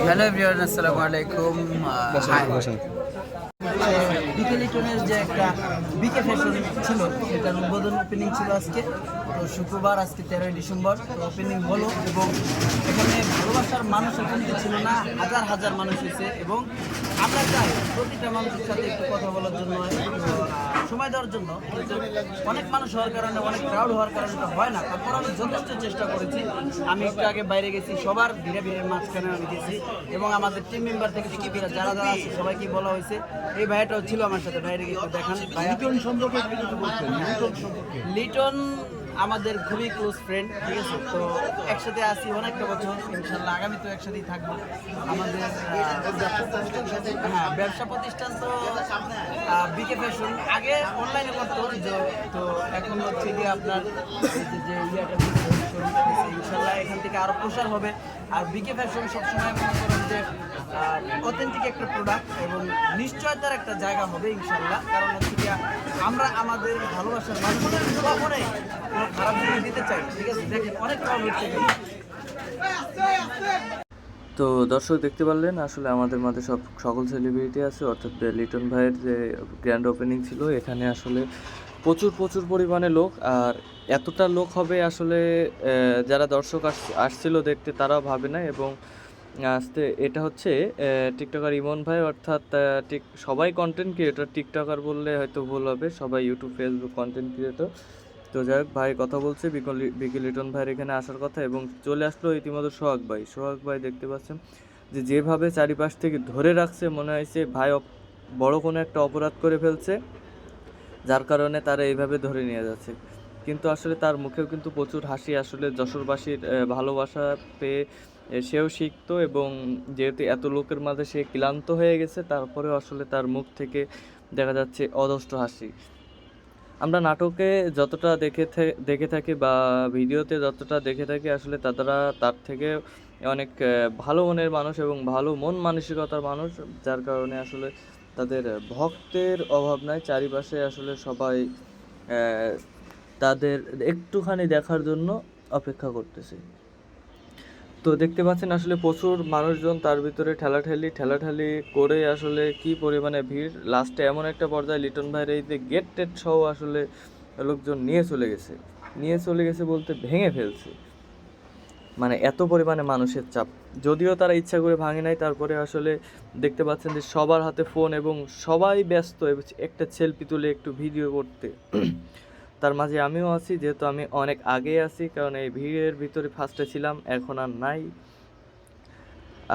Hello everyone, আসসালামু আলাইকুম। বিকে লিটনের যে একটা বিকে ফ্যাশন ছিল সেটার উদ্বোধন ওপেনিং ছিল আজকে। তো শুক্রবার, আজকে 13ই ডিসেম্বর তো ওপেনিং হলো এবং এখানে ভালোবাসার মানুষের কমতি ছিল না, হাজার হাজার মানুষ হয়েছে। এবং আমরা চাই প্রতিটা মানুষের সাথে একটু কথা বলার জন্য, সময় দেওয়ার জন্য। কিন্তু অনেক মানুষ হওয়ার কারণে, অনেক ক্রাউড হওয়ার কারণে তো হয় না। তারপর আমি যথেষ্ট চেষ্টা করেছি। আমি একটু আগে বাইরে গেছি, সবার ভিড়ে ভিড়ে মাঝখানে আমি গেছি এবং আমাদের টিম মেম্বার থেকে যারা যারা আছে সবাইকে বলা হয়েছে। এই ভাইয়াটাও ছিল আমার সাথে, বাইরে গিয়ে দেখান। লিটন সম্পর্কে লিটন আমাদের খুবই ক্লোজ ফ্রেন্ড, ঠিক আছে। তো একসাথে আসি অনেকটা বছর, ইনশাল্লাহ আগামী তো একসাথেই থাকবো। আমাদের হ্যাঁ, ব্যবসা প্রতিষ্ঠান তো বিকে ফ্যাশন আগে অনলাইনে করতো, তো এখন হচ্ছে গিয়ে আপনার যে ইয়াটা ইনশাল্লাহ এখান থেকে আরও প্রসার হবে। আর বিকে ফ্যাশন সবসময় মনে করেন যে অথেন্টিক একটা প্রোডাক্ট এবং নিশ্চয়তার একটা জায়গা হবে ইনশাল্লাহ। কারণ হচ্ছে গিয়ে আমরা আমাদের ভালোবাসার মানুষদের কখনোই কোনো খারাপ জিনিস দিতে চাই, ঠিক আছে। দেখেন অনেক প্রবলেম হচ্ছে। তো দর্শক দেখতে পারলেন আসলে আমাদের মাঝে সকল সেলিব্রিটি আছে, অর্থাৎ লিটন ভাইয়ের যে গ্র্যান্ড ওপেনিং ছিল এখানে আসলে প্রচুর প্রচুর পরিমাণে লোক। আর এতটা লোক হবে আসলে যারা দর্শক আসছিল দেখতে তারাও ভাবে না। এবং এটা হচ্ছে টিকটকার ইমন ভাই, অর্থাৎ সবাই কন্টেন্ট ক্রিয়েটর, টিকটকার বললে হয়তো ভুল হবে, সবাই ইউটিউব ফেসবুক কন্টেন্ট ক্রিয়েটর। তো যাই হোক, ভাই কথা বলছে বিকে লিটন ভাইয়ের এখানে আসার কথা এবং চলে আসলো ইতিমধ্যে সোহাগ ভাই দেখতে পাচ্ছেন যে যেভাবে চারিপাশ থেকে ধরে রাখছে, মনে হয়েছে ভাই বড় কোনো একটা অপরাধ করে ফেলছে, যার কারণে তারা এইভাবে ধরে নিয়ে যাচ্ছে। কিন্তু আসলে তার মুখেও কিন্তু প্রচুর হাসি, আসলে যশোরবাসীর ভালোবাসা পেয়ে সেও শিখতো। এবং যেহেতু এত লোকের মাঝে সে ক্লান্ত হয়ে গেছে, তারপরেও আসলে তার মুখ থেকে দেখা যাচ্ছে অদষ্ট হাসি। আমরা নাটকে যতটা দেখে থাকি বা ভিডিওতে যতটা দেখে থাকি, আসলে তার থেকে অনেক ভালো মনের মানুষ এবং ভালো মন মানসিকতার মানুষ, যার কারণে আসলে তাদের ভক্তের অভাব নাই। চারিপাশে আসলে সবাই তাদের একটুখানি দেখার জন্য অপেক্ষা করতেছে। তো দেখতে পাচ্ছেন আসলে প্রচুর মানুষজন, তার ভিতরে ঠেলাঠালি করে আসলে কি পরিমাণে ভিড়। লাস্টে এমন একটা পর্যায়ে লিটন ভাইয়ের এই যে গেট টেট সহ আসলে লোকজন নিয়ে চলে গেছে বলতে ভেঙে ফেলছে। মানে এত পরিমাণে মানুষের চাপ, যদিও তারা ইচ্ছা করে ভাঙে নাই, তারপরে আসলে দেখতে পাচ্ছেন যে সবার হাতে ফোন এবং সবাই ব্যস্ত একটা সেলফি তুলে একটু ভিডিও করতে। তার মাঝে আমিও আছি, যেহেতু আমি অনেক আগে আছি, কারণ এই ভিড়ের ভিতরে ফার্স্টে ছিলাম, এখন আর নাই।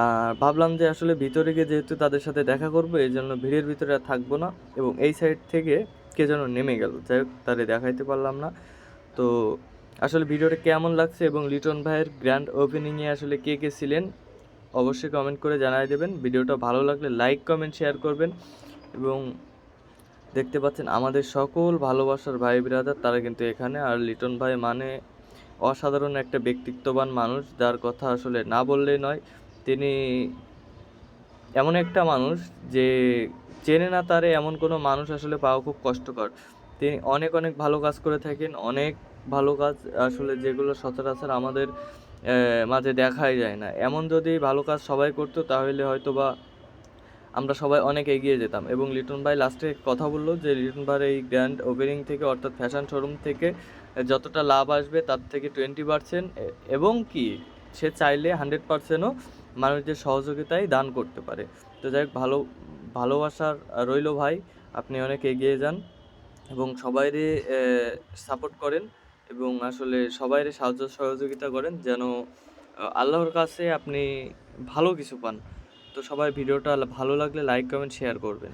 আর ভাবলাম যে আসলে ভিতরে গিয়ে যেহেতু তাদের সাথে দেখা করবো, এই জন্য ভিড়ের ভিতরে আর থাকবো না। এবং এই সাইড থেকে কে যেন নেমে গেল, যাই হোক তাদের দেখাইতে পারলাম না। তো আসলে ভিডিওটা কেমন লাগছে এবং লিটন ভাইয়ের গ্র্যান্ড ওপেনিংয়ে আসলে কে কে ছিলেন অবশ্যই কমেন্ট করে জানাই দেবেন। ভিডিওটা ভালো লাগলে লাইক কমেন্ট শেয়ার করবেন। এবং দেখতে পাচ্ছেন আমাদের সকল ভালোবাসার ভাই ব্রাদার তারা কিন্তু এখানে। আর লিটন ভাই মানে অসাধারণ একটা ব্যক্তিত্ববান মানুষ, যার কথা আসলে না বললেই নয়। তিনি এমন একটা মানুষ যে চেনে না তারে এমন কোনো মানুষ আসলে পাওয়া খুব কষ্টকর। তিনি অনেক অনেক ভালো কাজ করে থাকেন, অনেক ভালো কাজ আসলে যেগুলো সচরাচর আমাদের মাঝে দেখাই যায় না। এমন যদি ভালো কাজ সবাই করতো তাহলে হয়তো বা আমরা সবাই অনেক এগিয়ে যেতাম। এবং লিটন ভাই লাস্টে কথা বললো যে লিটন ভাইয়ের এই গ্র্যান্ড ওপেনিং থেকে, অর্থাৎ ফ্যাশন শোরুম থেকে যতটা লাভ আসবে তার থেকে 20%, এবং কি সে চাইলে 100%ও মানুষদের সহযোগিতায় দান করতে পারে। তো যাই হোক, ভালোবাসার রইলো ভাই, আপনি অনেক এগিয়ে যান এবং সবাইরে সাপোর্ট করেন এবং আসলে সবাইরে সাহায্য সহযোগিতা করেন, যেন আল্লাহর কাছে আপনি ভালো কিছু পান। তো সবাই ভিডিওটা ভালো লাগলে লাইক কমেন্ট শেয়ার করবেন।